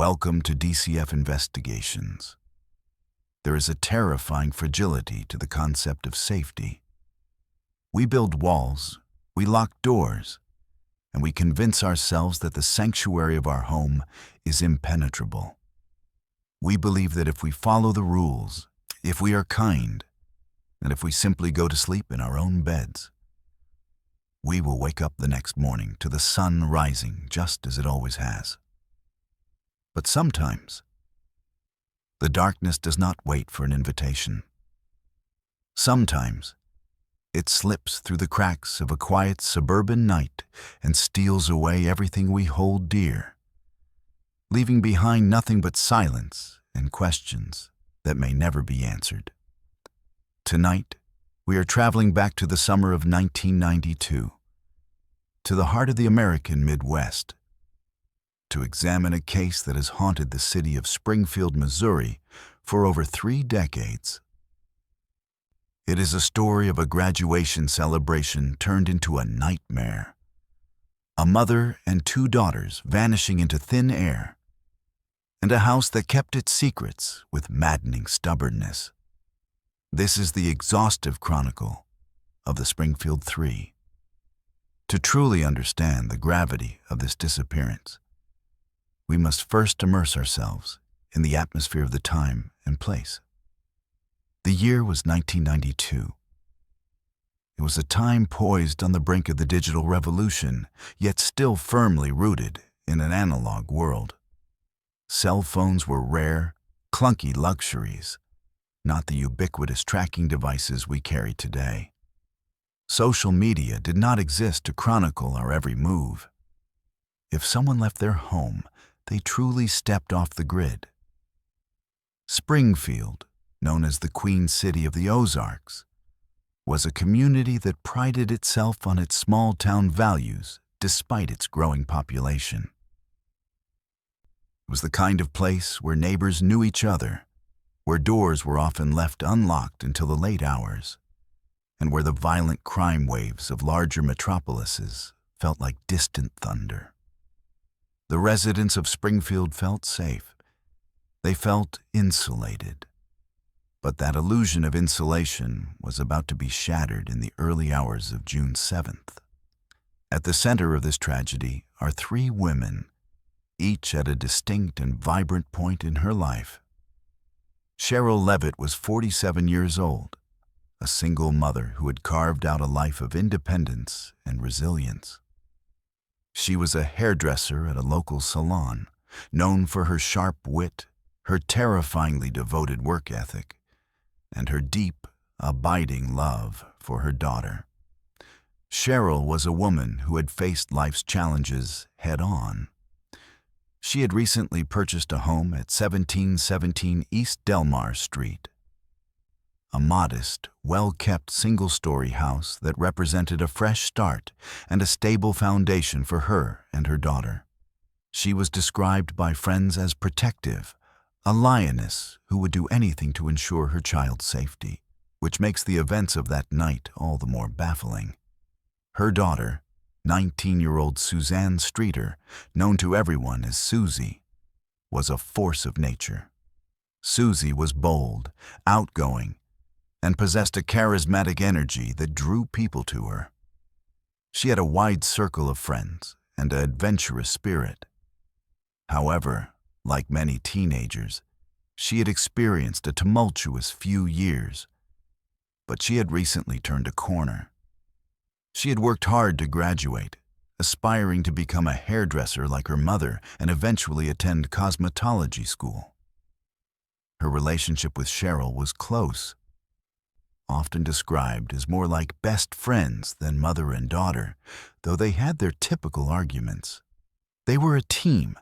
Welcome to DCF Investigations. There is a terrifying fragility to the concept of safety. We build walls, we lock doors, and we convince ourselves that the sanctuary of our home is impenetrable. We believe that if we follow the rules, if we are kind, and if we simply go to sleep in our own beds, we will wake up the next morning to the sun rising just as it always has. But sometimes, the darkness does not wait for an invitation. Sometimes, it slips through the cracks of a quiet suburban night and steals away everything we hold dear, leaving behind nothing but silence and questions that may never be answered. Tonight, we are traveling back to the summer of 1992, to the heart of the American Midwest, to examine a case that has haunted the city of Springfield, Missouri, for over 3 decades. It is a story of a graduation celebration turned into a nightmare. A mother and 2 daughters vanishing into thin air, and a house that kept its secrets with maddening stubbornness. This is the exhaustive chronicle of the Springfield Three. To truly understand the gravity of this disappearance, we must first immerse ourselves in the atmosphere of the time and place. The year was 1992. It was a time poised on the brink of the digital revolution, yet still firmly rooted in an analog world. Cell phones were rare, clunky luxuries, not the ubiquitous tracking devices we carry today. Social media did not exist to chronicle our every move. If someone left their home, they truly stepped off the grid. Springfield, known as the Queen City of the Ozarks, was a community that prided itself on its small-town values despite its growing population. It was the kind of place where neighbors knew each other, where doors were often left unlocked until the late hours, and where the violent crime waves of larger metropolises felt like distant thunder. The residents of Springfield felt safe. They felt insulated. But that illusion of insulation was about to be shattered in the early hours of June 7th. At the center of this tragedy are 3 women, each at a distinct and vibrant point in her life. Sherrill Levitt was 47 years old, a single mother who had carved out a life of independence and resilience. She was a hairdresser at a local salon, known for her sharp wit, her terrifyingly devoted work ethic, and her deep, abiding love for her daughter. Sherrill was a woman who had faced life's challenges head-on. She had recently purchased a home at 1717 East Delmar Street, a modest, well-kept single-story house that represented a fresh start and a stable foundation for her and her daughter. She was described by friends as protective, a lioness who would do anything to ensure her child's safety, which makes the events of that night all the more baffling. Her daughter, 19-year-old Suzie Streeter, known to everyone as Suzie, was a force of nature. Suzie was bold, outgoing, and possessed a charismatic energy that drew people to her. She had a wide circle of friends and an adventurous spirit. However, like many teenagers, she had experienced a tumultuous few years, but she had recently turned a corner. She had worked hard to graduate, aspiring to become a hairdresser like her mother and eventually attend cosmetology school. Her relationship with Sherrill was close, often described as more like best friends than mother and daughter, though they had their typical arguments. They were a team,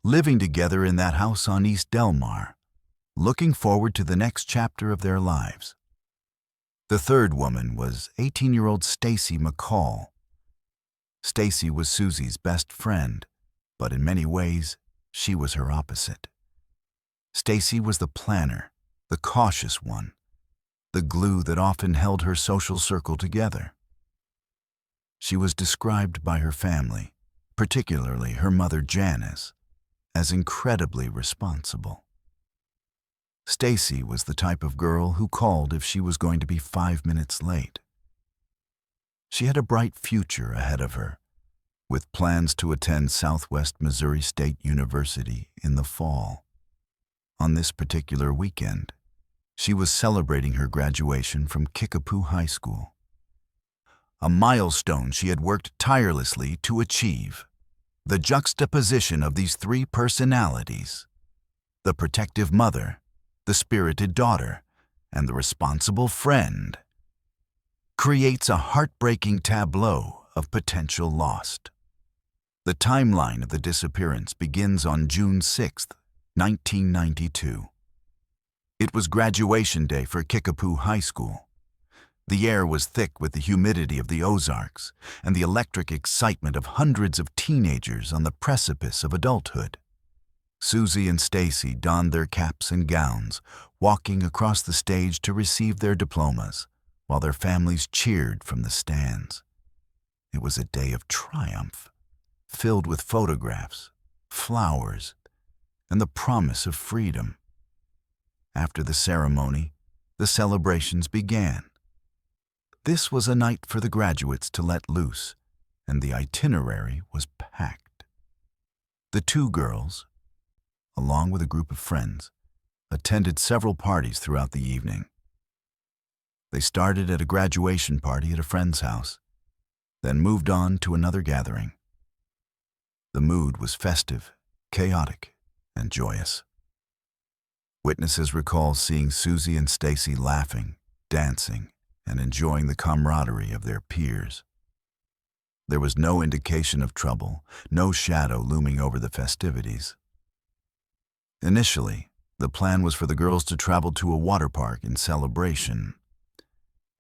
living together in that house on East Delmar, looking forward to the next chapter of their lives. The third woman was 18-year-old Stacy McCall. Stacy was Suzie's best friend, but in many ways, she was her opposite. Stacy was the planner, the cautious one, the glue that often held her social circle together. She was described by her family, particularly her mother Janice, as incredibly responsible. Stacy was the type of girl who called if she was going to be 5 minutes late. She had a bright future ahead of her, with plans to attend Southwest Missouri State University in the fall. On this particular weekend, she was celebrating her graduation from Kickapoo High School, a milestone she had worked tirelessly to achieve. The juxtaposition of these three personalities, the protective mother, the spirited daughter, and the responsible friend, creates a heartbreaking tableau of potential lost. The timeline of the disappearance begins on June 6, 1992. It was graduation day for Kickapoo High School. The air was thick with the humidity of the Ozarks and the electric excitement of hundreds of teenagers on the precipice of adulthood. Suzie and Stacy donned their caps and gowns, walking across the stage to receive their diplomas, while their families cheered from the stands. It was a day of triumph, filled with photographs, flowers, and the promise of freedom. After the ceremony, the celebrations began. This was a night for the graduates to let loose, and the itinerary was packed. The two girls, along with a group of friends, attended several parties throughout the evening. They started at a graduation party at a friend's house, then moved on to another gathering. The mood was festive, chaotic, and joyous. Witnesses recall seeing Suzie and Stacy laughing, dancing, and enjoying the camaraderie of their peers. There was no indication of trouble, no shadow looming over the festivities. Initially, the plan was for the girls to travel to a water park in celebration,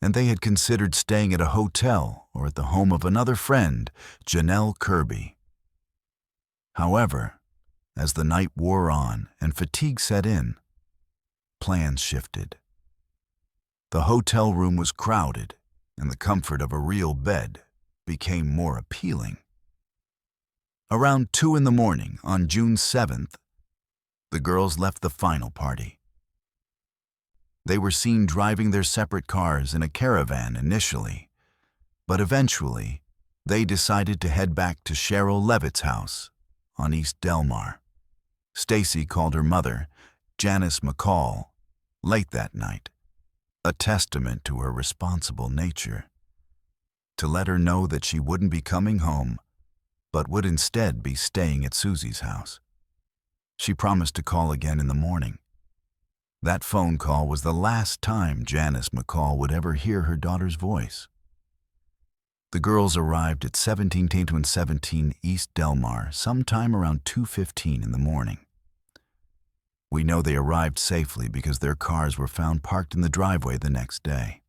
and they had considered staying at a hotel or at the home of another friend, Janelle Kirby. However, as the night wore on and fatigue set in, plans shifted. The hotel room was crowded, and the comfort of a real bed became more appealing. Around 2 a.m. on June 7th, the girls left the final party. They were seen driving their separate cars in a caravan initially, but eventually they decided to head back to Sherrill Levitt's house on East Delmar. Stacy called her mother, Janice McCall, late that night, a testament to her responsible nature, to let her know that she wouldn't be coming home, but would instead be staying at Suzie's house. She promised to call again in the morning. That phone call was the last time Janice McCall would ever hear her daughter's voice. The girls arrived at 1717 East Delmar sometime around 2:15 in the morning. We know they arrived safely because their cars were found parked in the driveway the next day.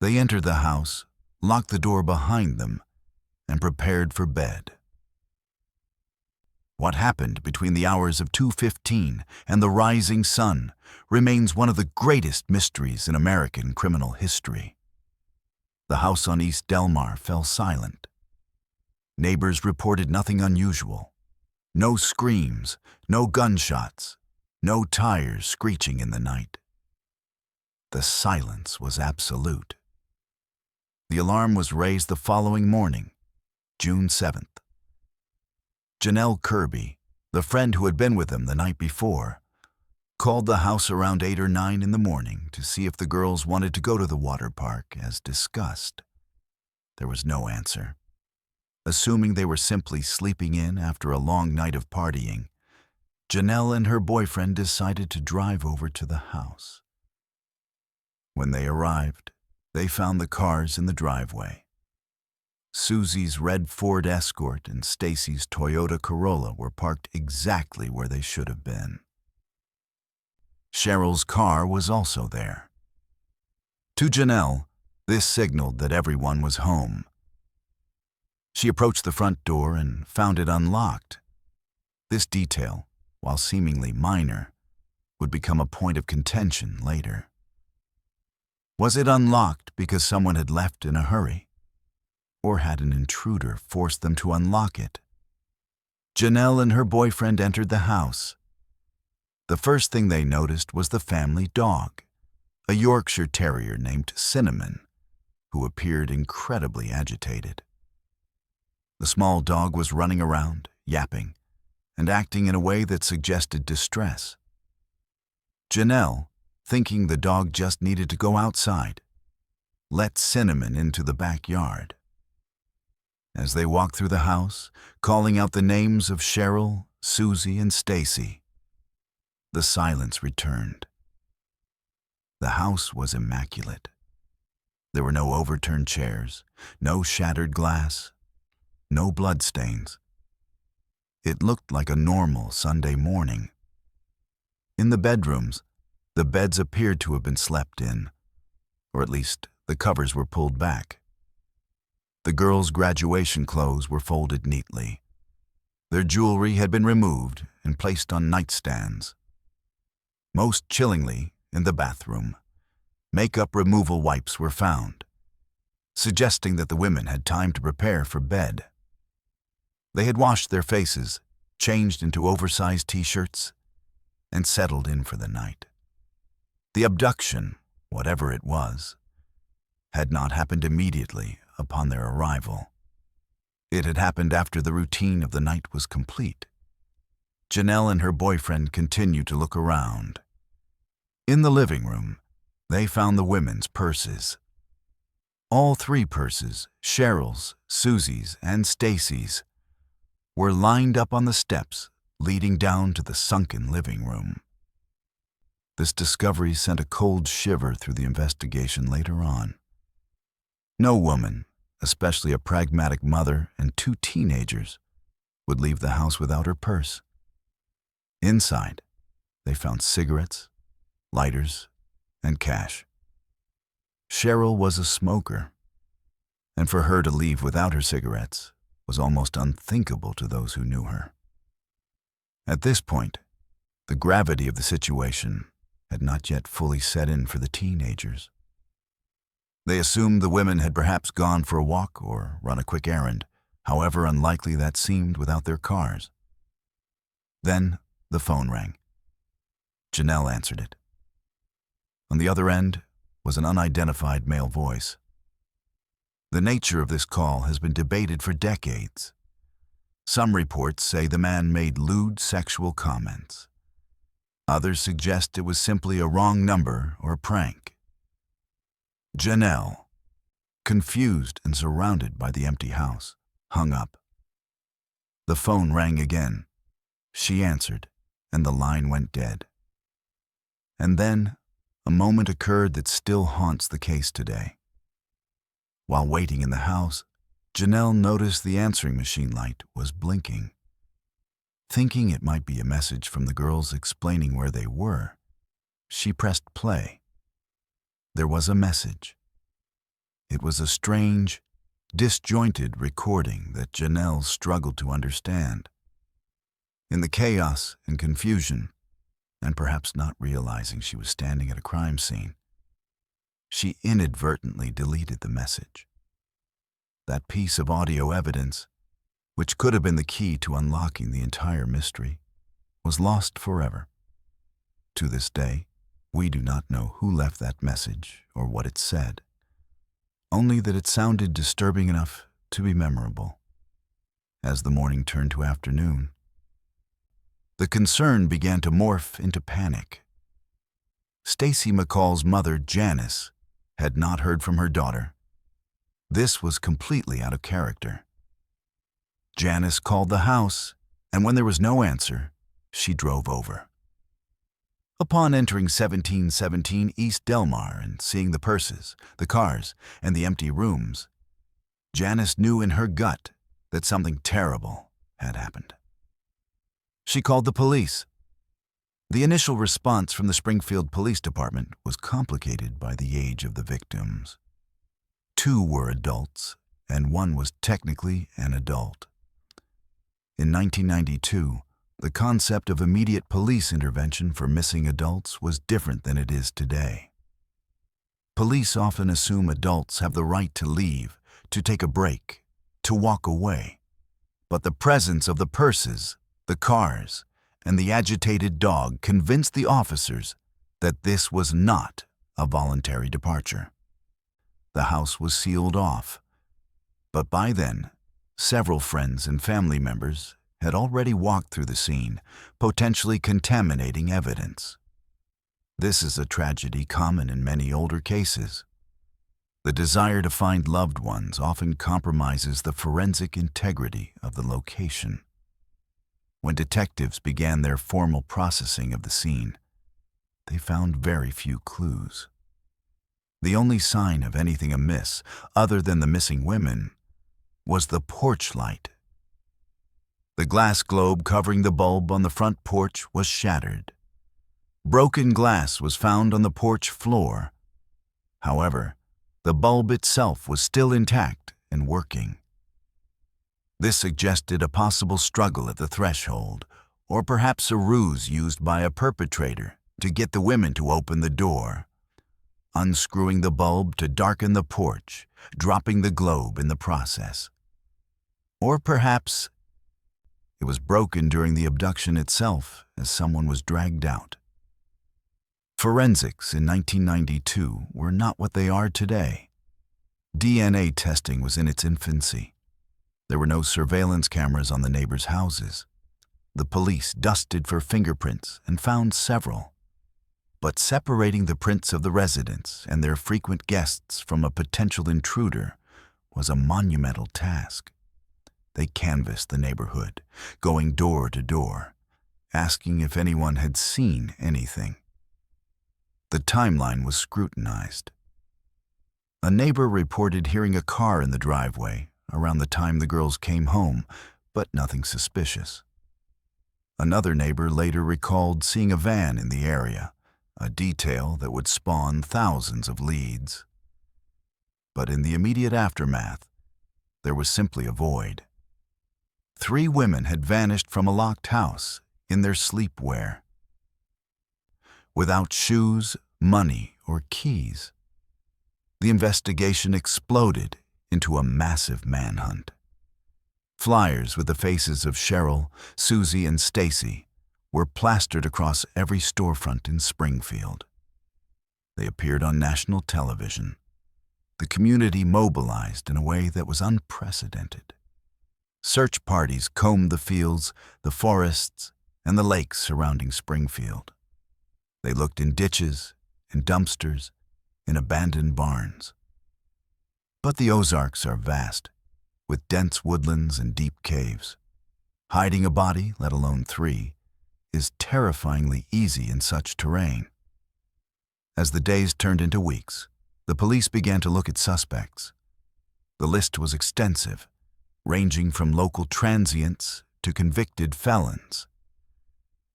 They entered the house, locked the door behind them, and prepared for bed. What happened between the hours of 2:15 and the rising sun remains one of the greatest mysteries in American criminal history. The house on East Delmar fell silent. Neighbors reported nothing unusual. No screams, no gunshots, no tires screeching in the night. The silence was absolute. The alarm was raised the following morning, June 7th. Janelle Kirby, the friend who had been with them the night before, called the house around 8 or 9 in the morning to see if the girls wanted to go to the water park as discussed. There was no answer. Assuming they were simply sleeping in after a long night of partying, Janelle and her boyfriend decided to drive over to the house. When they arrived, they found the cars in the driveway. Suzie's red Ford Escort and Stacy's Toyota Corolla were parked exactly where they should have been. Sherrill's car was also there. To Janelle, this signaled that everyone was home. She approached the front door and found it unlocked. This detail, while seemingly minor, would become a point of contention later. Was it unlocked because someone had left in a hurry? Or had an intruder forced them to unlock it? Janelle and her boyfriend entered the house. The first thing they noticed was the family dog, a Yorkshire Terrier named Cinnamon, who appeared incredibly agitated. The small dog was running around, yapping, and acting in a way that suggested distress. Janelle, thinking the dog just needed to go outside, let Cinnamon into the backyard. As they walked through the house, calling out the names of Sherrill, Suzie, and Stacy, the silence returned. The house was immaculate. There were no overturned chairs, no shattered glass, no bloodstains. It looked like a normal Sunday morning. In the bedrooms, the beds appeared to have been slept in, or at least the covers were pulled back. The girls' graduation clothes were folded neatly. Their jewelry had been removed and placed on nightstands. Most chillingly, in the bathroom, makeup removal wipes were found, suggesting that the women had time to prepare for bed. They had washed their faces, changed into oversized t-shirts, and settled in for the night. The abduction, whatever it was, had not happened immediately upon their arrival. It had happened after the routine of the night was complete. Janelle and her boyfriend continued to look around. In the living room, they found the women's purses. All three purses, Sherrill's, Suzie's, and Stacy's, were lined up on the steps leading down to the sunken living room. This discovery sent a cold shiver through the investigation later on. No woman, especially a pragmatic mother and two teenagers, would leave the house without her purse. Inside, they found cigarettes, lighters, and cash. Sherrill was a smoker, and for her to leave without her cigarettes was almost unthinkable to those who knew her. At this point, the gravity of the situation had not yet fully set in for the teenagers. They assumed the women had perhaps gone for a walk or run a quick errand, however unlikely that seemed without their cars. Then the phone rang. Janelle answered it. On the other end was an unidentified male voice. The nature of this call has been debated for decades. Some reports say the man made lewd sexual comments. Others suggest it was simply a wrong number or a prank. Janelle, confused and surrounded by the empty house, hung up. The phone rang again. She answered, and the line went dead. And then, a moment occurred that still haunts the case today. While waiting in the house, Janelle noticed the answering machine light was blinking. Thinking it might be a message from the girls explaining where they were, she pressed play. There was a message. It was a strange, disjointed recording that Janelle struggled to understand. In the chaos and confusion, and perhaps not realizing she was standing at a crime scene, she inadvertently deleted the message. That piece of audio evidence, which could have been the key to unlocking the entire mystery, was lost forever. To this day, we do not know who left that message or what it said, only that it sounded disturbing enough to be memorable. As the morning turned to afternoon, the concern began to morph into panic. Stacy McCall's mother, Janice, had not heard from her daughter. This was completely out of character. Janice called the house, and when there was no answer, she drove over. Upon entering 1717 East Delmar and seeing the purses, the cars, and the empty rooms, Janice knew in her gut that something terrible had happened. She called the police. The initial response from the Springfield Police Department was complicated by the age of the victims. 2 were adults, and 1 was technically an adult. In 1992, the concept of immediate police intervention for missing adults was different than it is today. Police often assume adults have the right to leave, to take a break, to walk away. but the presence of the purses, the cars, and the agitated dog convinced the officers that this was not a voluntary departure. The house was sealed off, but by then, several friends and family members had already walked through the scene, potentially contaminating evidence. This is a tragedy common in many older cases. The desire to find loved ones often compromises the forensic integrity of the location. When detectives began their formal processing of the scene, they found very few clues. The only sign of anything amiss, other than the missing women, was the porch light. The glass globe covering the bulb on the front porch was shattered. Broken glass was found on the porch floor. However, the bulb itself was still intact and working. This suggested a possible struggle at the threshold, or perhaps a ruse used by a perpetrator to get the women to open the door, unscrewing the bulb to darken the porch, dropping the globe in the process. Or perhaps it was broken during the abduction itself as someone was dragged out. Forensics in 1992 were not what they are today. DNA testing was in its infancy. There were no surveillance cameras on the neighbors' houses. The police dusted for fingerprints and found several. But separating the prints of the residents and their frequent guests from a potential intruder was a monumental task. They canvassed the neighborhood, going door to door, asking if anyone had seen anything. The timeline was scrutinized. A neighbor reported hearing a car in the driveway around the time the girls came home, but nothing suspicious. Another neighbor later recalled seeing a van in the area, a detail that would spawn thousands of leads. But in the immediate aftermath, there was simply a void. 3 women had vanished from a locked house in their sleepwear, without shoes, money, or keys. The investigation exploded into a massive manhunt. Flyers with the faces of Sherrill, Suzie, and Stacy were plastered across every storefront in Springfield. They appeared on national television. The community mobilized in a way that was unprecedented. Search parties combed the fields, the forests, and the lakes surrounding Springfield. They looked in ditches, in dumpsters, in abandoned barns. But the Ozarks are vast, with dense woodlands and deep caves. Hiding a body, let alone 3, is terrifyingly easy in such terrain. As the days turned into weeks, the police began to look at suspects. The list was extensive, ranging from local transients to convicted felons.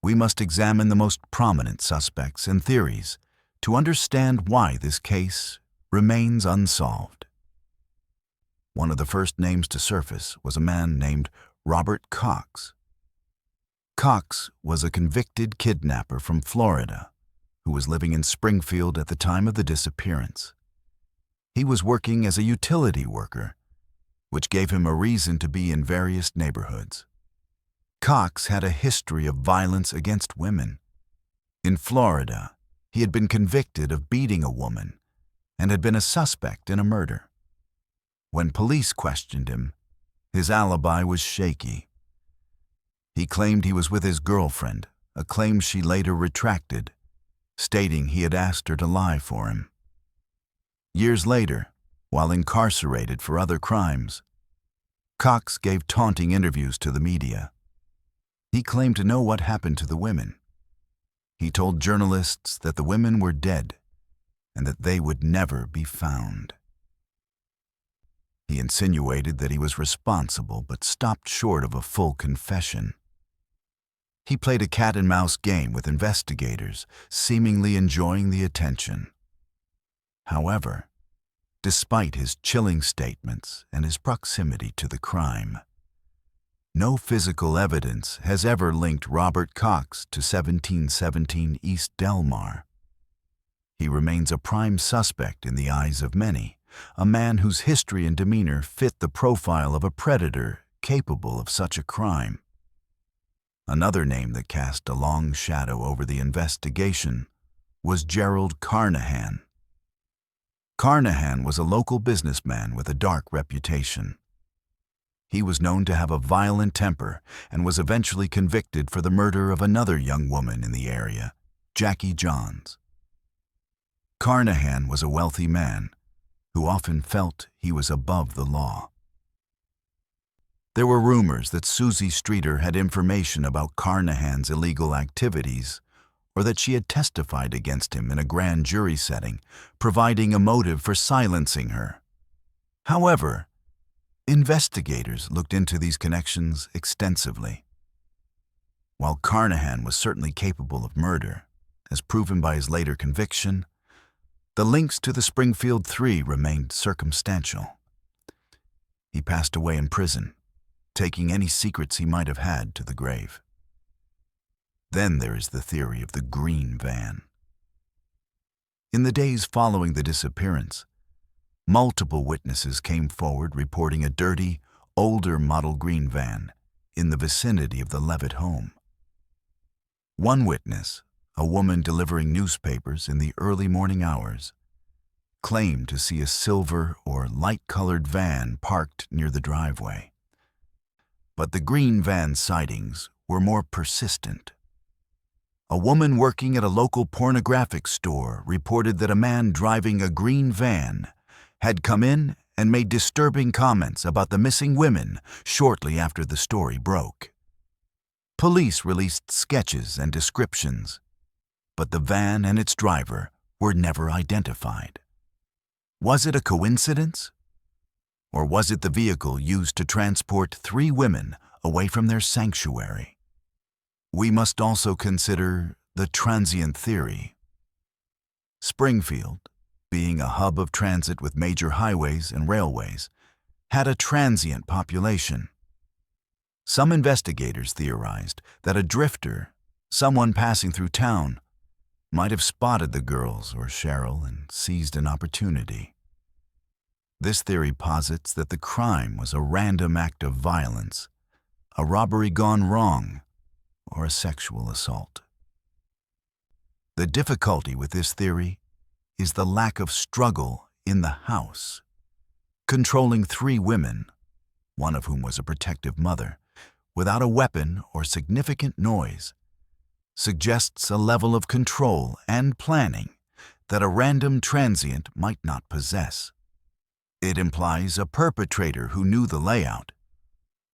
We must examine the most prominent suspects and theories to understand why this case remains unsolved. One of the first names to surface was a man named Robert Cox. Cox was a convicted kidnapper from Florida who was living in Springfield at the time of the disappearance. He was working as a utility worker, which gave him a reason to be in various neighborhoods. Cox had a history of violence against women. In Florida, he had been convicted of beating a woman and had been a suspect in a murder. When police questioned him, his alibi was shaky. He claimed he was with his girlfriend, a claim she later retracted, stating he had asked her to lie for him. Years later, while incarcerated for other crimes, Cox gave taunting interviews to the media. He claimed to know what happened to the women. He told journalists that the women were dead and that they would never be found. He insinuated that he was responsible but stopped short of a full confession. He played a cat-and-mouse game with investigators, seemingly enjoying the attention. However, despite his chilling statements and his proximity to the crime, no physical evidence has ever linked Robert Cox to 1717 East Delmar. He remains a prime suspect in the eyes of many, a man whose history and demeanor fit the profile of a predator capable of such a crime. Another name that cast a long shadow over the investigation was Gerald Carnahan. Carnahan was a local businessman with a dark reputation. He was known to have a violent temper and was eventually convicted for the murder of another young woman in the area, Jackie Johns. Carnahan was a wealthy man who often felt he was above the law. There were rumors that Suzie Streeter had information about Carnahan's illegal activities, or that she had testified against him in a grand jury setting, providing a motive for silencing her. However, investigators looked into these connections extensively. While Carnahan was certainly capable of murder, as proven by his later conviction, the links to the Springfield Three remained circumstantial. He passed away in prison, taking any secrets he might have had to the grave. Then there is the theory of the green van. In the days following the disappearance, multiple witnesses came forward reporting a dirty, older model green van in the vicinity of the Levitt home. One witness, a woman delivering newspapers in the early morning hours, claimed to see a silver or light-colored van parked near the driveway. But the green van sightings were more persistent. A woman working at a local pornographic store reported that a man driving a green van had come in and made disturbing comments about the missing women shortly after the story broke. Police released sketches and descriptions, but the van and its driver were never identified. Was it a coincidence? Or was it the vehicle used to transport 3 women away from their sanctuary? We must also consider the transient theory. Springfield, being a hub of transit with major highways and railways, had a transient population. Some investigators theorized that a drifter, someone passing through town, might have spotted the girls or Sherrill and seized an opportunity. This theory posits that the crime was a random act of violence, a robbery gone wrong, or a sexual assault. The difficulty with this theory is the lack of struggle in the house. Controlling 3 women, one of whom was a protective mother, without a weapon or significant noise, suggests a level of control and planning that a random transient might not possess. It implies a perpetrator who knew the layout,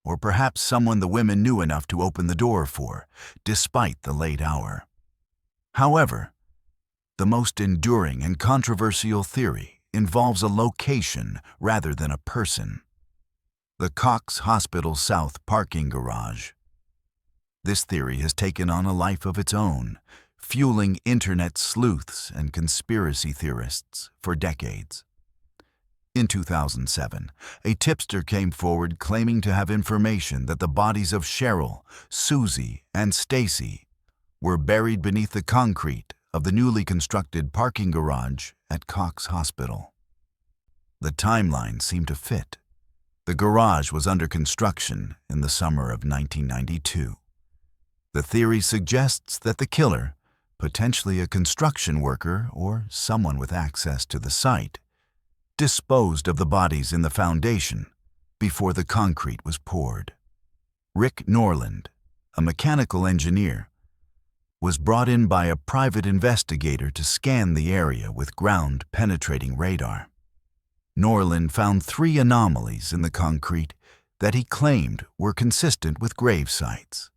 or perhaps someone the women knew enough to open the door for, despite the late hour. However, the most enduring and controversial theory involves a location rather than a person: the Cox Hospital South parking garage. This theory has taken on a life of its own, fueling internet sleuths and conspiracy theorists for decades. In 2007, a tipster came forward claiming to have information that the bodies of Sherrill, Suzie, and Stacy were buried beneath the concrete of the newly constructed parking garage at Cox Hospital. The timeline seemed to fit. The garage was under construction in the summer of 1992. The theory suggests that the killer, potentially a construction worker or someone with access to the site, disposed of the bodies in the foundation before the concrete was poured. Rick Norland, a mechanical engineer, was brought in by a private investigator to scan the area with ground-penetrating radar. Norland found 3 anomalies in the concrete that he claimed were consistent with grave sites.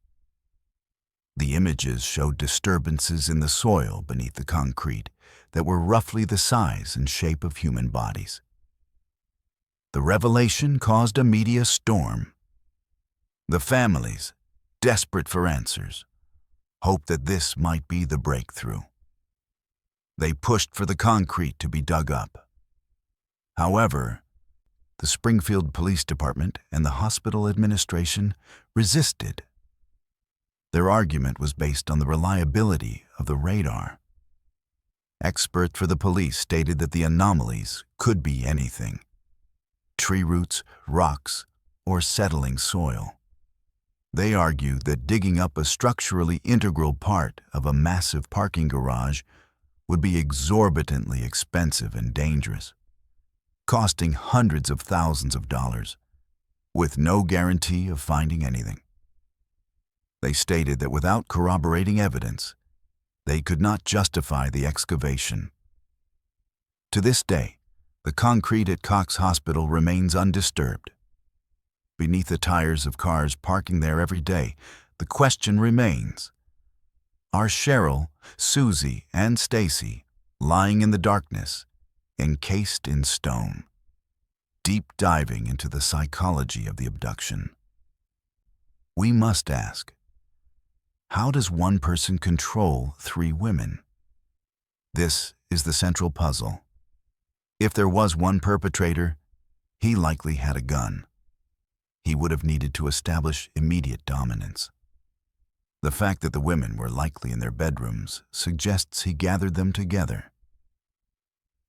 The images showed disturbances in the soil beneath the concrete that were roughly the size and shape of human bodies. The revelation caused a media storm. The families, desperate for answers, hoped that this might be the breakthrough. They pushed for the concrete to be dug up. However, the Springfield Police Department and the hospital administration resisted. Their argument was based on the reliability of the radar. Experts for the police stated that the anomalies could be anything: tree roots, rocks, or settling soil. They argue that digging up a structurally integral part of a massive parking garage would be exorbitantly expensive and dangerous, costing hundreds of thousands of dollars, with no guarantee of finding anything. They stated that without corroborating evidence, they could not justify the excavation. To this day, the concrete at Cox Hospital remains undisturbed. Beneath the tires of cars parking there every day, the question remains: are Sherrill, Suzie, and Stacy lying in the darkness, encased in stone? Deep diving into the psychology of the abduction. We must ask, how does one person control three women? This is the central puzzle. If there was one perpetrator, he likely had a gun. He would have needed to establish immediate dominance. The fact that the women were likely in their bedrooms suggests he gathered them together.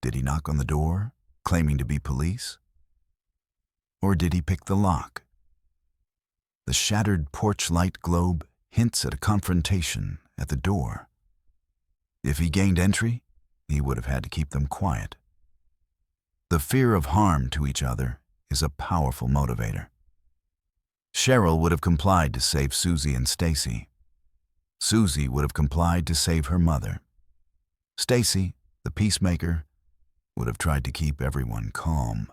Did he knock on the door, claiming to be police? Or did he pick the lock? The shattered porch light globe hints at a confrontation at the door. If he gained entry, he would have had to keep them quiet. The fear of harm to each other is a powerful motivator. Sherrill would have complied to save Suzie and Stacy. Suzie would have complied to save her mother. Stacy, the peacemaker, would have tried to keep everyone calm.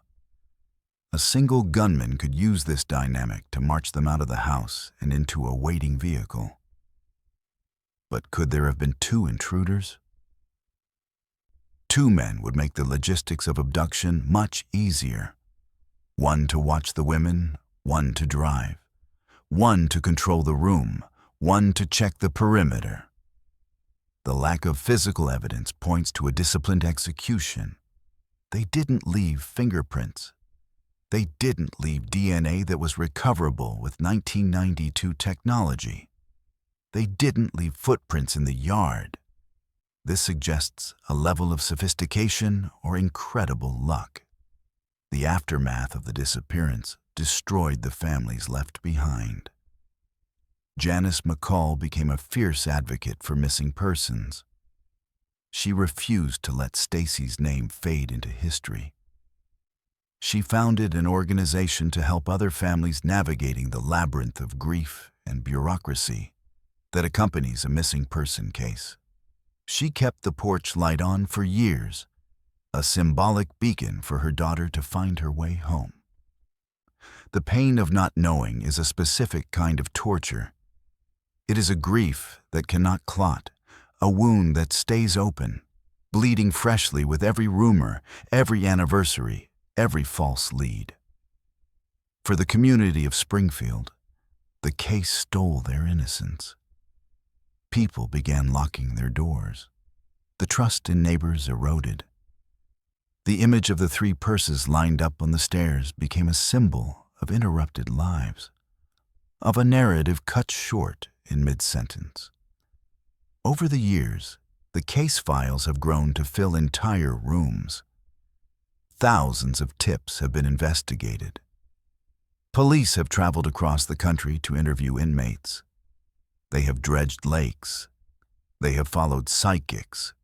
A single gunman could use this dynamic to march them out of the house and into a waiting vehicle. But could there have been two intruders? Two men would make the logistics of abduction much easier. One to watch the women, one to drive. One to control the room, one to check the perimeter. The lack of physical evidence points to a disciplined execution. They didn't leave fingerprints. They didn't leave DNA that was recoverable with 1992 technology. They didn't leave footprints in the yard. This suggests a level of sophistication or incredible luck. The aftermath of the disappearance destroyed the families left behind. Janice McCall became a fierce advocate for missing persons. She refused to let Stacy's name fade into history. She founded an organization to help other families navigating the labyrinth of grief and bureaucracy that accompanies a missing person case. She kept the porch light on for years, a symbolic beacon for her daughter to find her way home. The pain of not knowing is a specific kind of torture. It is a grief that cannot clot, a wound that stays open, bleeding freshly with every rumor, every anniversary, every false lead. For the community of Springfield, the case stole their innocence. People began locking their doors. The trust in neighbors eroded. The image of the three purses lined up on the stairs became a symbol of interrupted lives, of a narrative cut short in mid-sentence. Over the years, the case files have grown to fill entire rooms. Thousands of tips have been investigated. Police have traveled across the country to interview inmates. They have dredged lakes. They have followed psychics.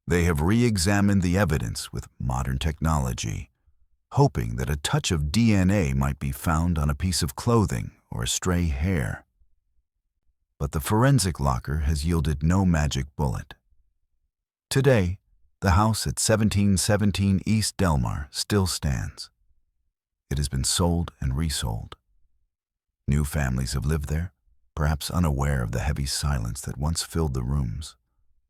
They have re-examined the evidence with modern technology, hoping that a touch of DNA might be found on a piece of clothing or a stray hair. But the forensic locker has yielded no magic bullet. Today, the house at 1717 East Delmar still stands. It has been sold and resold. New families have lived there, perhaps unaware of the heavy silence that once filled the rooms,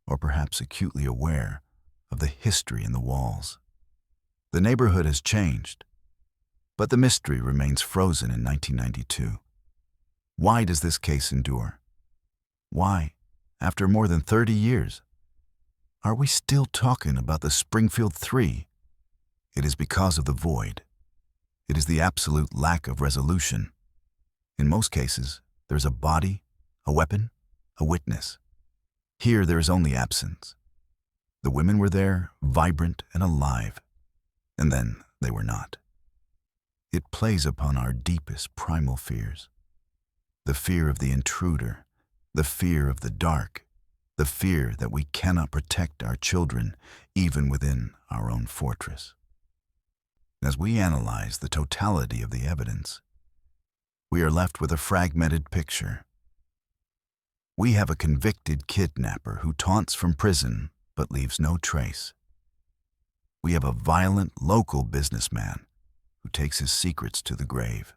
or perhaps acutely aware of the history in the walls. The neighborhood has changed, but the mystery remains frozen in 1992. Why does this case endure? Why, after more than 30 years, are we still talking about the Springfield Three? It is because of the void. It is the absolute lack of resolution. In most cases, there's a body, a weapon, a witness. Here there is only absence. The women were there, vibrant and alive, and then they were not. It plays upon our deepest primal fears. The fear of the intruder, the fear of the dark, the fear that we cannot protect our children even within our own fortress. As we analyze the totality of the evidence, we are left with a fragmented picture. We have a convicted kidnapper who taunts from prison but leaves no trace. We have a violent local businessman who takes his secrets to the grave.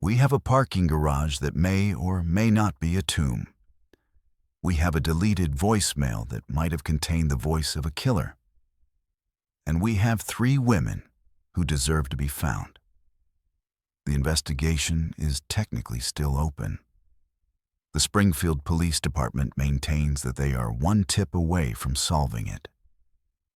We have a parking garage that may or may not be a tomb. We have a deleted voicemail that might have contained the voice of a killer. And we have 3 women who deserve to be found. The investigation is technically still open. The Springfield Police Department maintains that they are 1 tip away from solving it.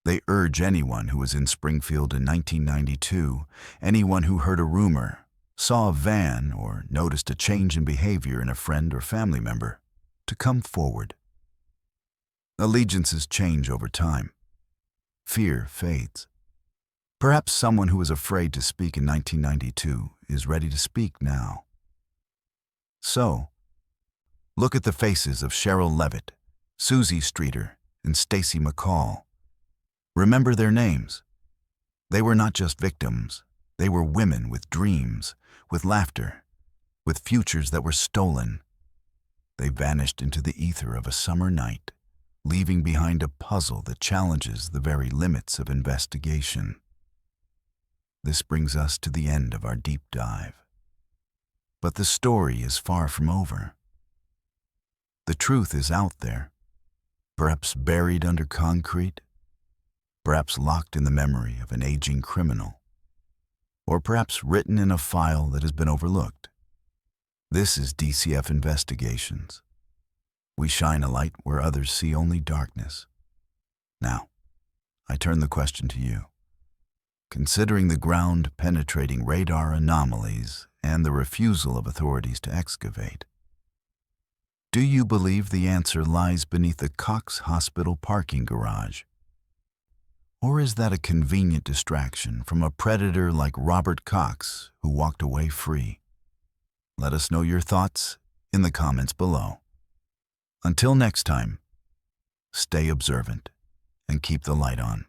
They urge anyone who was in Springfield in 1992, anyone who heard a rumor, saw a van, or noticed a change in behavior in a friend or family member, to come forward. Allegiances change over time. Fear fades. Perhaps someone who was afraid to speak in 1992 is ready to speak now. So, look at the faces of Sherrill Levitt, Suzie Streeter, and Stacy McCall. Remember their names. They were not just victims. They were women with dreams, with laughter, with futures that were stolen. They vanished into the ether of a summer night, leaving behind a puzzle that challenges the very limits of investigation. This brings us to the end of our deep dive. But the story is far from over. The truth is out there, perhaps buried under concrete, perhaps locked in the memory of an aging criminal, or perhaps written in a file that has been overlooked. This is DCF Investigations. We shine a light where others see only darkness. Now, I turn the question to you. Considering the ground-penetrating radar anomalies and the refusal of authorities to excavate, do you believe the answer lies beneath the Cox Hospital parking garage? Or is that a convenient distraction from a predator like Robert Cox who walked away free? Let us know your thoughts in the comments below. Until next time, stay observant and keep the light on.